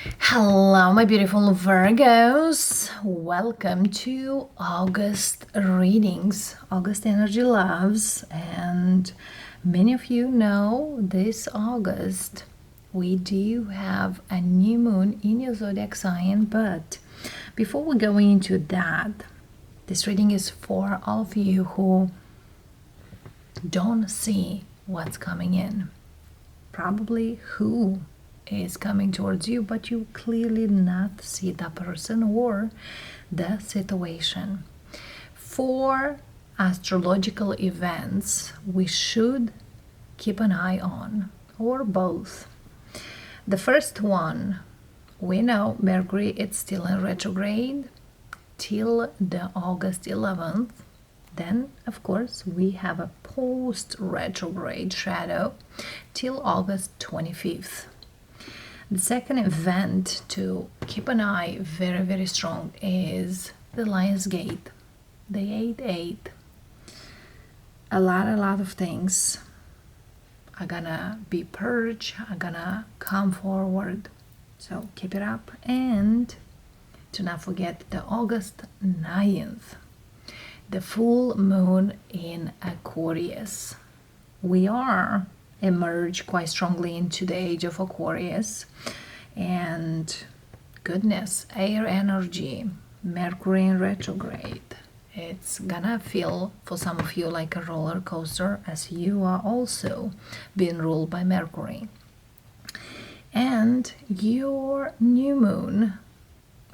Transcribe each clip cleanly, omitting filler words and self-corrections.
Hello, my beautiful Virgos. Welcome to August readings, August energy loves. And many of you know this August we do have a new moon in your zodiac sign. But before we go into that, this reading is for all of you who don't see what's coming in. Probably who is coming towards you, but you clearly not see the person or the situation. For astrological events, we should keep an eye on, or both. The first one, we know Mercury is still in retrograde till the August 11th. Then, of course, we have a post-retrograde shadow till August 25th. The second event to keep an eye very, very strong is the Lion's Gate, the 8-8. A lot of things are gonna be purged, are gonna come forward. So keep it up, and do not forget the August 9th, the full moon in Aquarius. We are emerge quite strongly into the age of Aquarius, and goodness, air energy, Mercury in retrograde. It's gonna feel for some of you like a roller coaster, as you are also being ruled by Mercury. And your new moon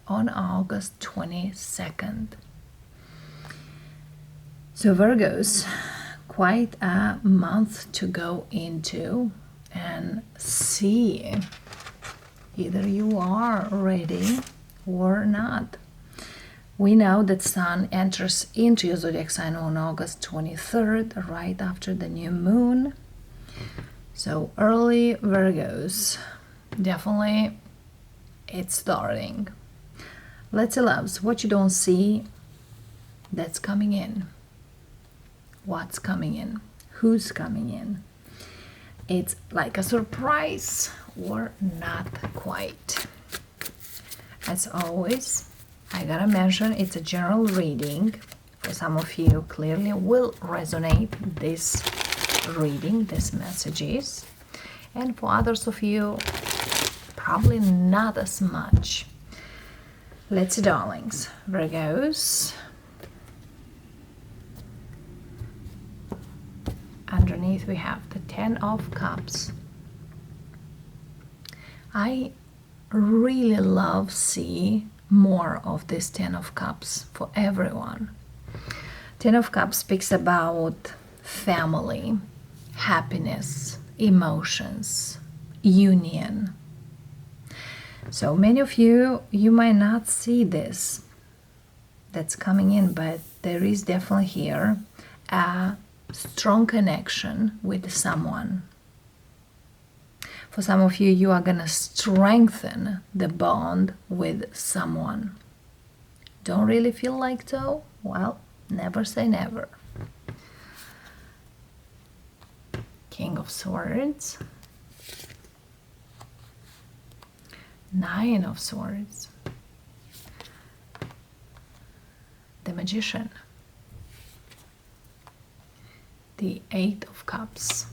on August 22nd. So Virgos, quite a month to go into and see either you are ready or not. We know that Sun enters into your zodiac sign on August 23rd, right after the new moon. So early Virgos, definitely it's starting. Let's see, loves, what you don't see, that's coming in. What's coming in? Who's coming in? It's like a surprise or not quite. As always, I gotta mention it's a general reading. For some of you, clearly will resonate this reading, these messages. And for others of you, probably not as much. Let's see, darlings. Virgos. Underneath we have the 10 of Cups. I really love see more of this 10 of Cups for everyone. 10 of Cups speaks about family, happiness, emotions, union. So many of you might not see this that's coming in, but there is definitely here a strong connection with someone. For some of you, you are going to strengthen the bond with someone. Don't really feel like so? Well, never say never. King of Swords. 9 of Swords. The Magician. The 8 of Cups,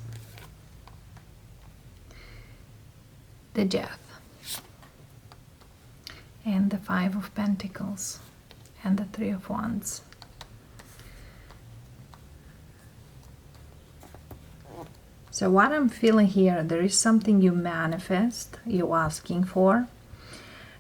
the Death, and the 5 of Pentacles, and the 3 of Wands. So what I'm feeling here, there is something you manifest, you're asking for,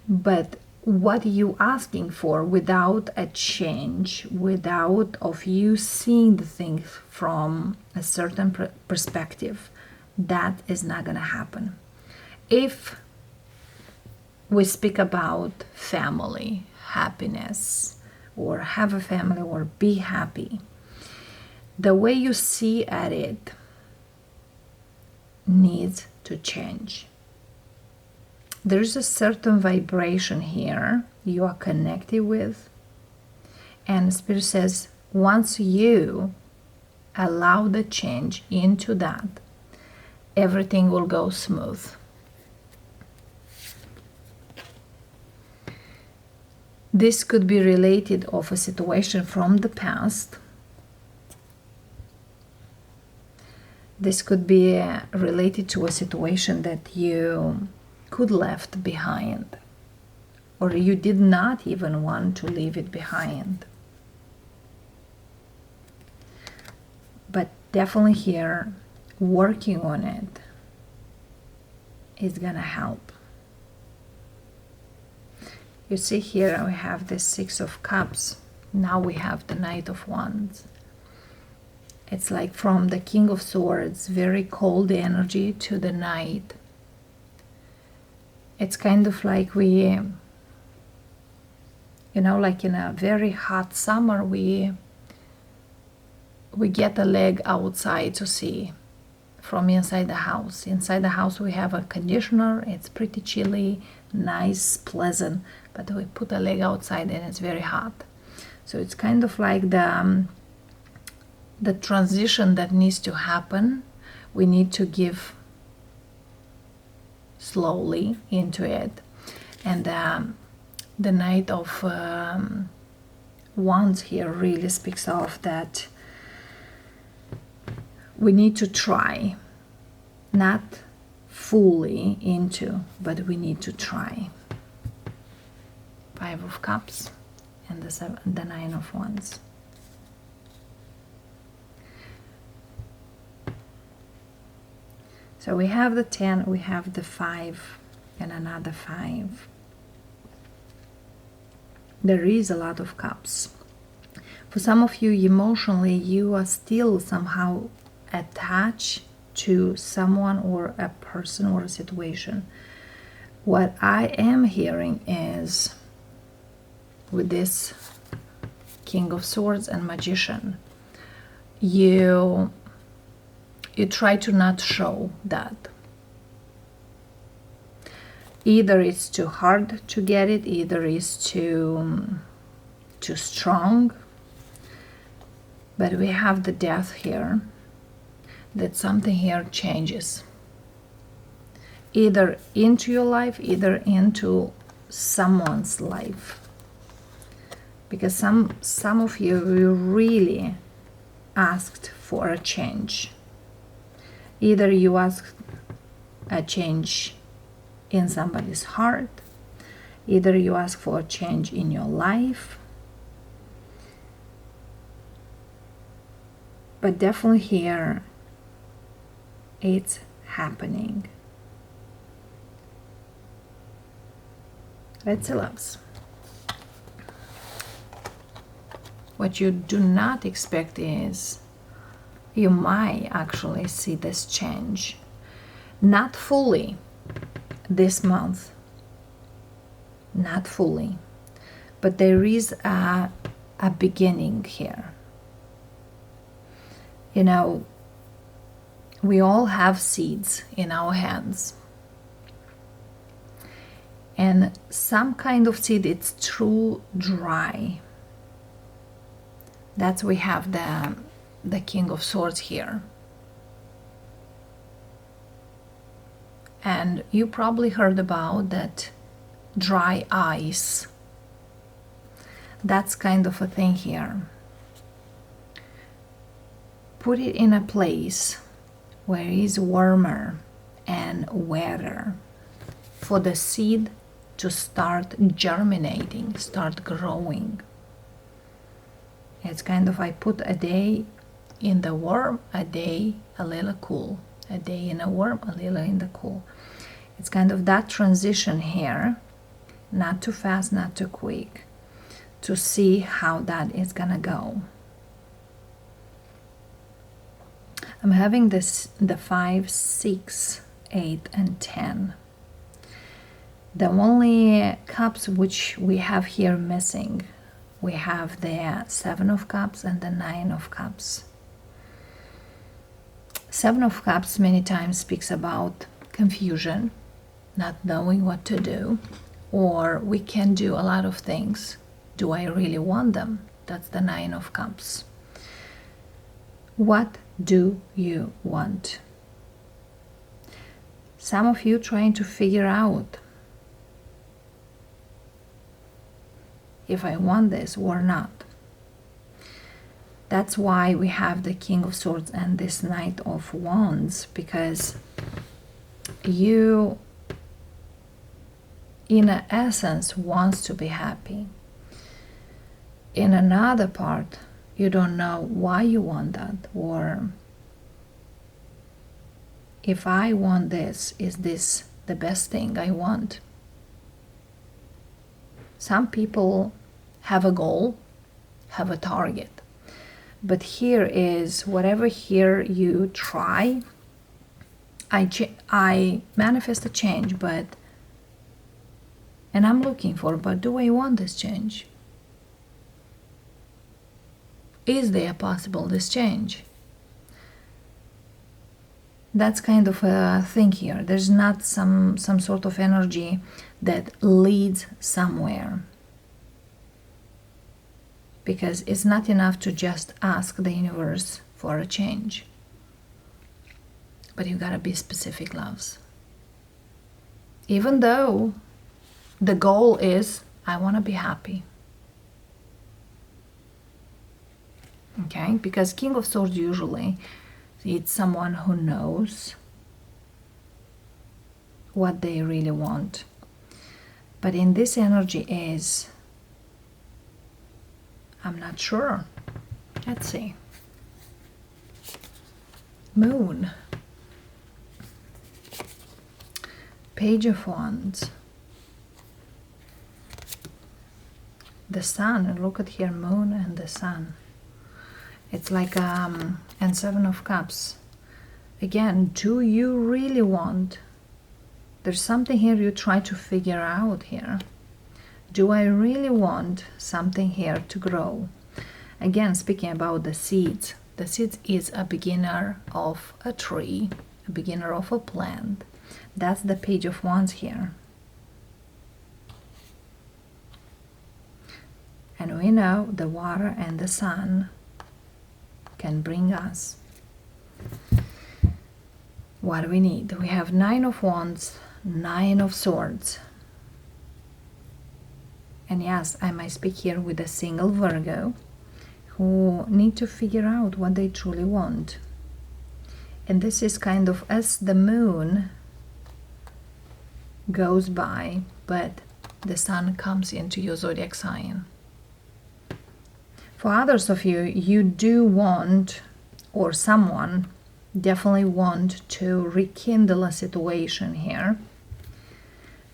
but what you asking for without a change, without of you seeing the thing from a certain perspective, that is not going to happen. If we speak about family, happiness, or have a family, or be happy, the way you see at it needs to change. There's a certain vibration here you are connected with, and Spirit says once you allow the change into that, everything will go smooth. This could be related of a situation from the past. This could be related to a situation that you could left behind, or you did not even want to leave it behind. But definitely here, working on it is gonna help. You see here we have the Six of Cups. Now we have the Knight of Wands. It's like from the King of Swords, very cold energy, to the Knight. It's kind of like we, like in a very hot summer, we get a leg outside to see from inside the house. Inside the house we have a conditioner, it's pretty chilly, nice, pleasant, but we put a leg outside and it's very hot. So it's kind of like the transition that needs to happen. We need to give slowly into it. And the Knight of Wands here really speaks of that we need to try, not fully into, but we need to try. Five of Cups and the Nine of Wands. So we have the 10, we have the 5, and another 5. There is a lot of cups. For some of you, emotionally, you are still somehow attached to someone or a person or a situation. What I am hearing is, with this King of Swords and Magician, you try to not show that. Either it's too hard to get it, either it's too strong. But we have the Death here, that something here changes. Either into your life, either into someone's life. Because some of you really asked for a change. Either you asked a change in somebody's heart, either you ask for a change in your life. But definitely here, it's happening. Let's see, loves. What you do not expect is you might actually see this change. Not fully this month. Not fully. But there is a beginning here. You know, we all have seeds in our hands. And some kind of seed, it's too dry. That's we have the King of Swords here. And you probably heard about that dry ice. That's kind of a thing here. Put it in a place where it is warmer and wetter for the seed to start germinating, start growing. It's kind of, I put a day in the warm, a day a little cool, a day in a warm, a little in the cool. It's kind of that transition here, not too fast, not too quick, to see how that is gonna go. I'm having the 5, 6, 8, and 10. The only cups which we have here missing, we have the 7 of Cups and the 9 of Cups. 7 of Cups many times speaks about confusion, not knowing what to do, or we can do a lot of things. Do I really want them? That's the 9 of Cups. What do you want? Some of you trying to figure out if I want this or not. That's why we have the King of Swords and this Knight of Wands, because you, in essence, wants to be happy. In another part, you don't know why you want that, or if I want this, is this the best thing I want? Some people have a goal, have a target. But here is, whatever here you try, I manifest a change, and I'm looking for, but do I want this change? Is there possible this change? That's kind of a thing here. There's not some sort of energy that leads somewhere. Because it's not enough to just ask the universe for a change. But you gotta be specific, loves. Even though the goal is, I wanna be happy. Okay, because King of Swords usually, it's someone who knows what they really want. But in this energy is, I'm not sure. Let's see. Moon. Page of Wands. The Sun. Look at here, Moon and the Sun. It's like and Seven of Cups. Again, do you really want? There's something here you try to figure out here. Do I really want something here to grow? Again, speaking about the seeds. The seeds is a beginner of a tree, a beginner of a plant. That's the Page of Wands here. And we know the water and the sun can bring us what we need. We have Nine of Wands, Nine of Swords. And yes, I might speak here with a single Virgo who need to figure out what they truly want. And this is kind of as the moon goes by, but the sun comes into your zodiac sign. For others of you, you do want, or someone definitely want to rekindle a situation here,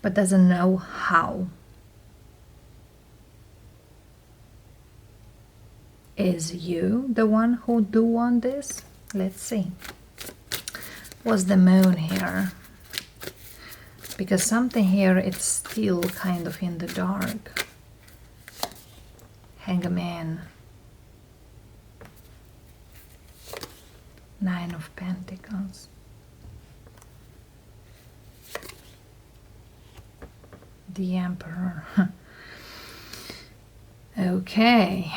but doesn't know how. Is you the one who do want this? Let's see. What's the moon here? Because something here, it's still kind of in the dark. Hangman. Nine of Pentacles. The Emperor. Okay.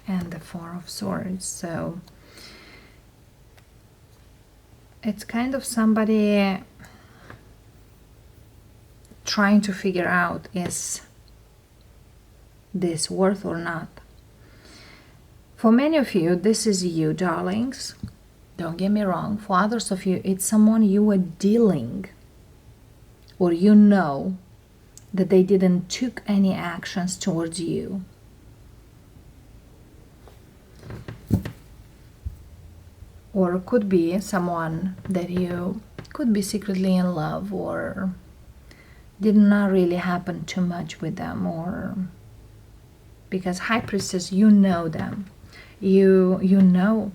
And the Four of Swords. So it's kind of somebody trying to figure out, is this worth or not? For many of you, this is you, darlings. Don't get me wrong. For others of you, it's someone you are dealing, or you know that they didn't took any actions towards you. Or it could be someone that you could be secretly in love, or did not really happen too much with them, or because High Priestess, you know them. You know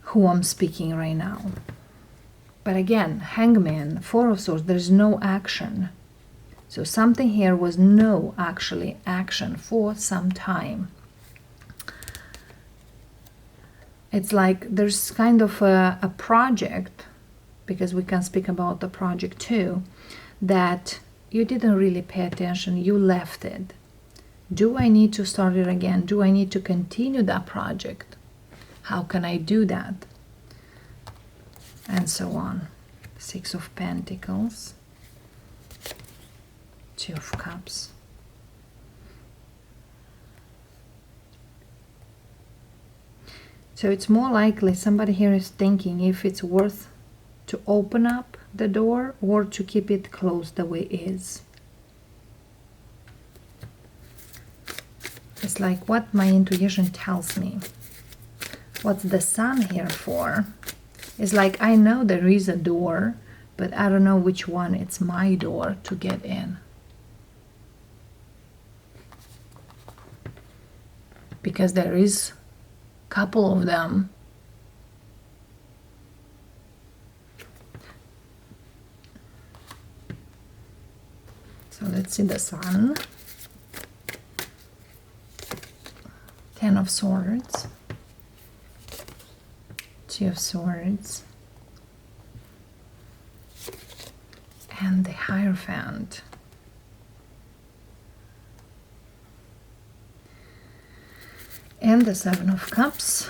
who I'm speaking right now. But again, Hangman, Four of Swords, there's no action. So something here was no actually action for some time. It's like there's kind of a project, because we can speak about the project too, that you didn't really pay attention, you left it. Do I need to start it again? Do I need to continue that project? How can I do that? And so on. Six of Pentacles. Two of Cups. So it's more likely somebody here is thinking if it's worth to open up the door or to keep it closed the way it is. It's like what my intuition tells me. What's the Sun here for? It's like I know there is a door, but I don't know which one it's my door to get in. Because there is a couple of them. So let's see the Sun. Ten of Swords. Two of Swords. And the Hierophant. And the Seven of Cups.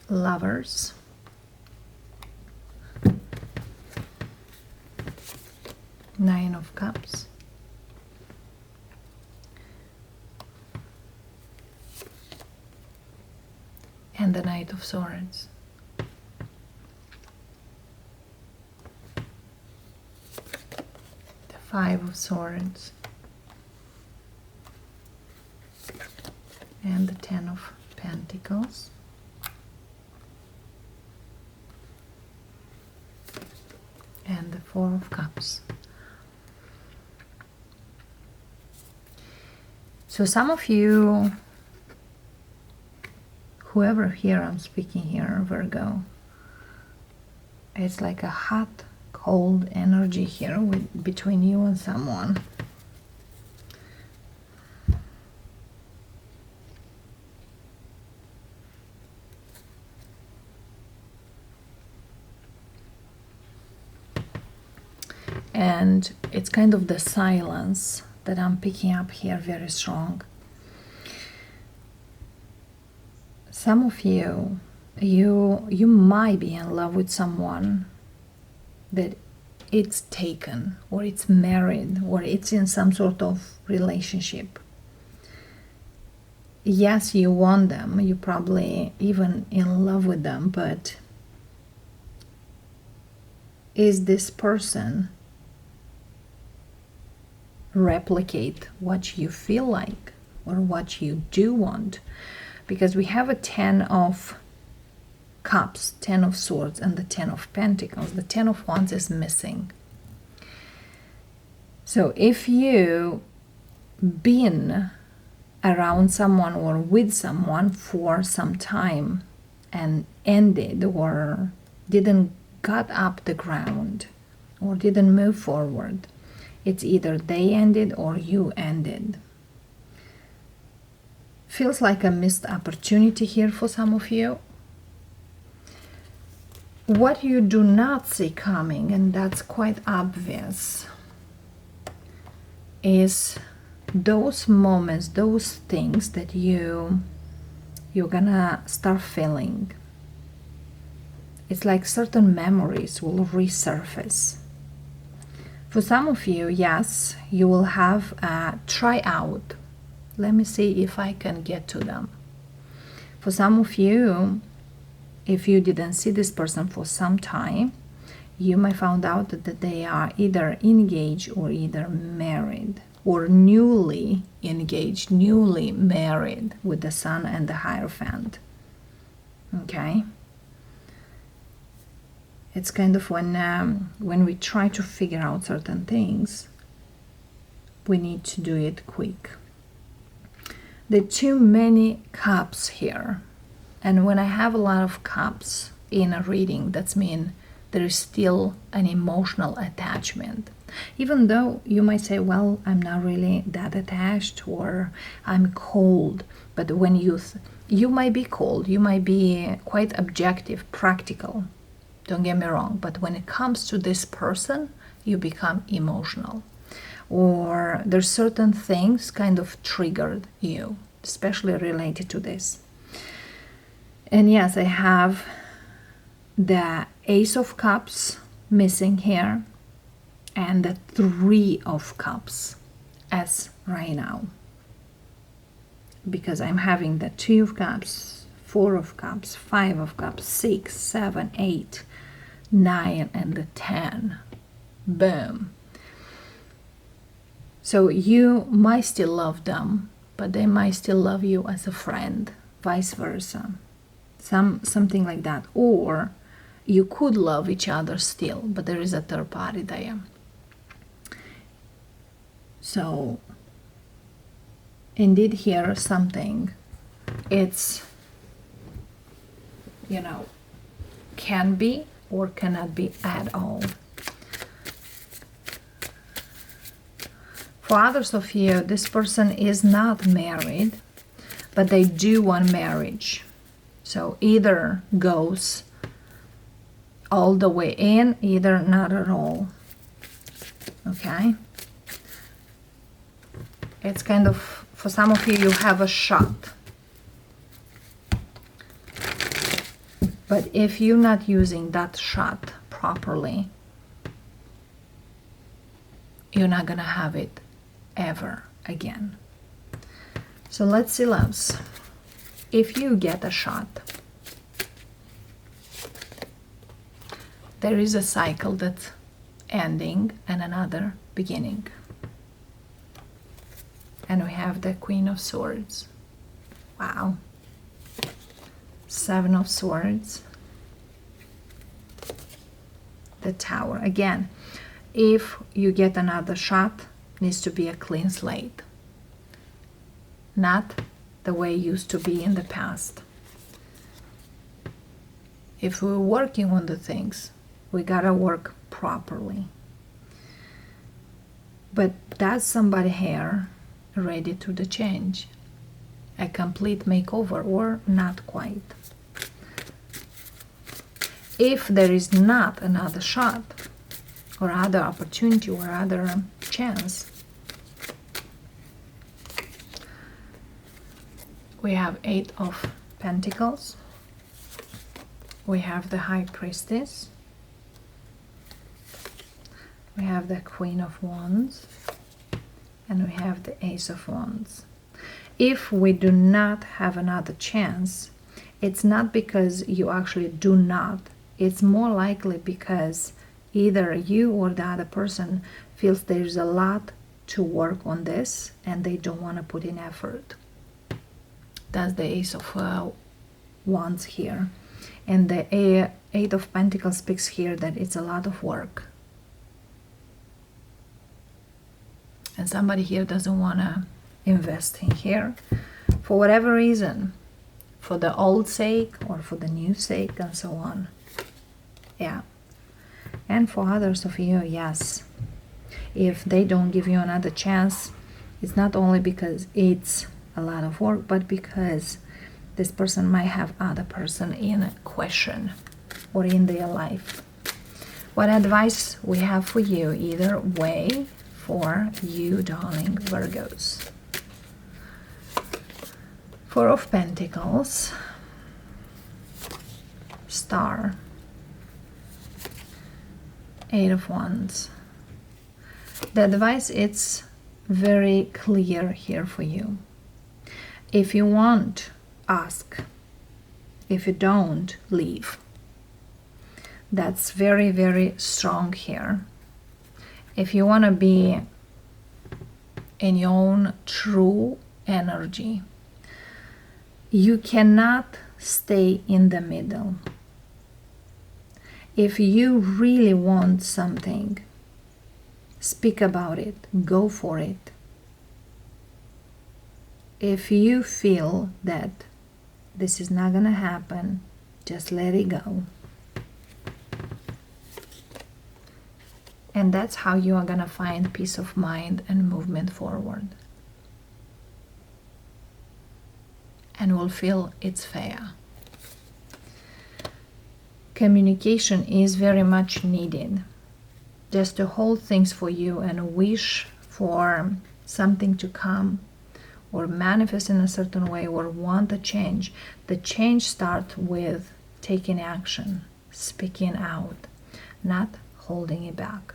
Lovers. Nine of Cups. And the Knight of Swords. The Five of Swords. And the Ten of Pentacles. And the Four of Cups. So some of you, whoever here I'm speaking here, Virgo, it's like a hot, cold energy here between you and someone. And it's kind of the silence that I'm picking up here very strong. Some of you, you might be in love with someone that it's taken, or it's married, or it's in some sort of relationship. Yes, you want them, you're probably even in love with them, but is this person replicate what you feel like or what you do want? Because we have a Ten of Cups, Ten of Swords, and the Ten of Pentacles. The Ten of Wands is missing. So if you been around someone or with someone for some time and ended or didn't got up the ground or didn't move forward, it's either they ended or you ended. Feels like a missed opportunity here for some of you. What you do not see coming, and that's quite obvious, is those moments, those things that you're gonna start feeling. It's like certain memories will resurface. For some of you, yes, you will have a tryout. Let me see if I can get to them. For some of you, if you didn't see this person for some time, you might find out that they are either engaged or either married, or newly engaged, newly married, with the Sun and the Hierophant. Okay? It's kind of when we try to figure out certain things, we need to do it quick. There are too many cups here. And when I have a lot of cups in a reading, that means there is still an emotional attachment. Even though you might say, well, I'm not really that attached, or I'm cold. But when you might be cold, you might be quite objective, practical. Don't get me wrong, but when it comes to this person, you become emotional. Or there's certain things kind of triggered you, especially related to this. And yes, I have the Ace of Cups missing here, and the Three of Cups as right now, because I'm having the Two of Cups, Four of Cups, Five of Cups, 6, 7, 8, 9, and the 10. Boom. So you might still love them, but they might still love you as a friend, vice versa. Something like that. Or you could love each other still, but there is a third party there. So indeed here something, it's, you know, can be or cannot be at all. For others of you, this person is not married, but they do want marriage. So either goes all the way in, either not at all. Okay? It's kind of, for some of you, you have a shot. But if you're not using that shot properly, you're not gonna have it ever again. So let's see, loves. If you get a shot, there is a cycle that's ending and another beginning. And we have the Queen of Swords. Wow. Seven of Swords. The Tower. Again, if you get another shot, needs to be a clean slate, not the way it used to be in the past. If we're working on the things, we gotta work properly. But that's somebody here ready to the change, a complete makeover, or not quite. If there is not another shot or other opportunity or other chance, we have Eight of Pentacles, we have the High Priestess, we have the Queen of Wands, and we have the Ace of Wands. If we do not have another chance, it's not because you actually do not, it's more likely because either you or the other person feels there's a lot to work on this and they don't want to put in effort. That's the Ace of Wands here. And the Eight of Pentacles speaks here that it's a lot of work. And somebody here doesn't want to invest in here for whatever reason, for the old sake or for the new sake and so on. Yeah. And for others of you, yes, if they don't give you another chance, it's not only because it's a lot of work, but because this person might have other person in question or in their life. What advice we have for you either way for you, darling Virgos? Four of Pentacles, Star, Eight of Wands. The advice is very clear here for you. If you want, ask. If you don't, leave. That's very, very strong here. If you want to be in your own true energy, you cannot stay in the middle. If you really want something, speak about it, go for it. If you feel that this is not gonna happen, just let it go. And that's how you are gonna find peace of mind and movement forward. And will feel it's fair. Communication is very much needed, just to hold things for you and wish for something to come or manifest in a certain way or want a change. The change starts with taking action, speaking out, not holding it back.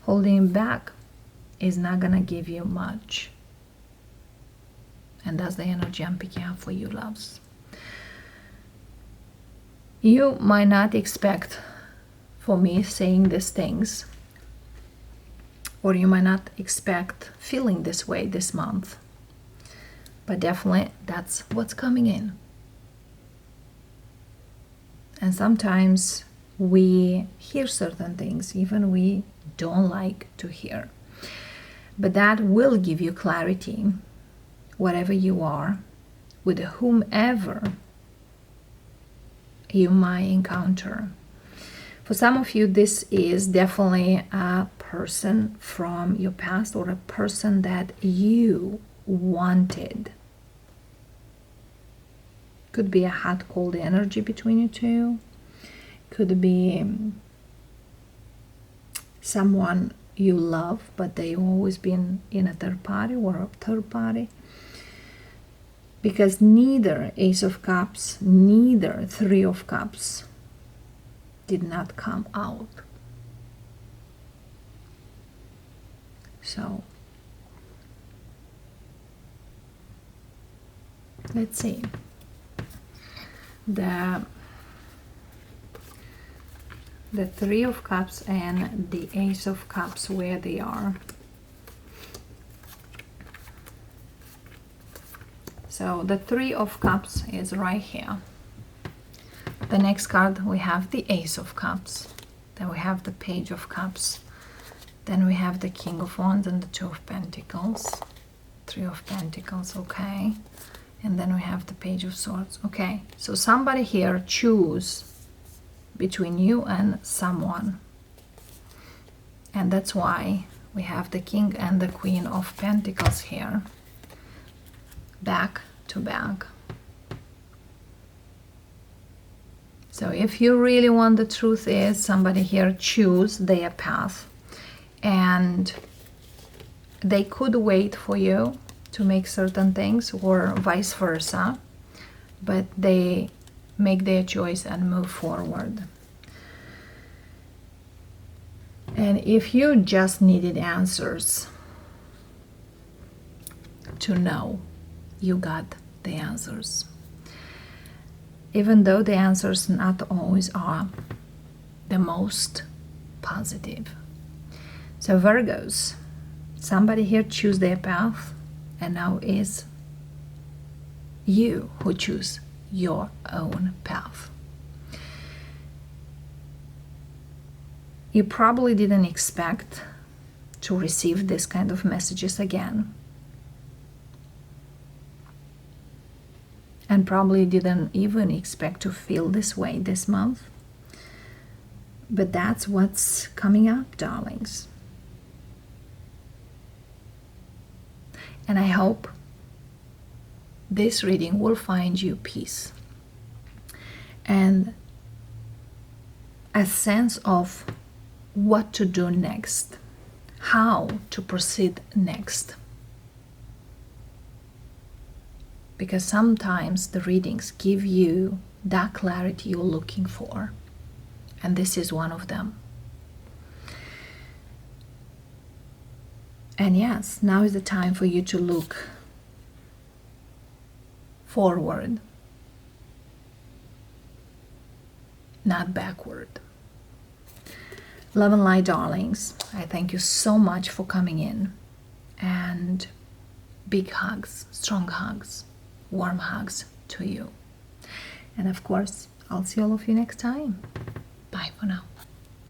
Holding it back is not gonna give you much. And that's the energy I'm picking up for you, loves. You might not expect for me saying these things, or you might not expect feeling this way this month, but definitely that's what's coming in. And sometimes we hear certain things even we don't like to hear, but that will give you clarity wherever you are, with whomever you might encounter. For some of you, this is definitely a person from your past, or a person that you wanted. Could be a hot cold energy between you two. Could be someone you love, but they've always been in a third party or a third party. Because neither Ace of Cups, neither Three of Cups did not come out. So let's see. The Three of Cups and the Ace of Cups, where they are. So the Three of Cups is right here. The next card, we have the Ace of Cups. Then we have the Page of Cups. Then we have the King of Wands and the Two of Pentacles. Three of Pentacles, okay. And then we have the Page of Swords. Okay, so somebody here choose between you and someone. And that's why we have the King and the Queen of Pentacles here. Back to back. So if you really want the truth, is somebody here choose their path, and they could wait for you to make certain things, or vice versa, but they make their choice and move forward. And if you just needed answers to know, you got the answers. Even though the answers not always are the most positive. So Virgos, somebody here choose their path, and now is you who choose your own path. You probably didn't expect to receive this kind of messages again. And probably didn't even expect to feel this way this month. But that's what's coming up, darlings. And I hope this reading will find you peace and a sense of what to do next, how to proceed next. Because sometimes the readings give you that clarity you're looking for, and this is one of them. And yes, now is the time for you to look forward, not backward. Love and light, darlings. I thank you so much for coming in, and big hugs, strong hugs, warm hugs to you. And of course, I'll see all of you next time. Bye for now.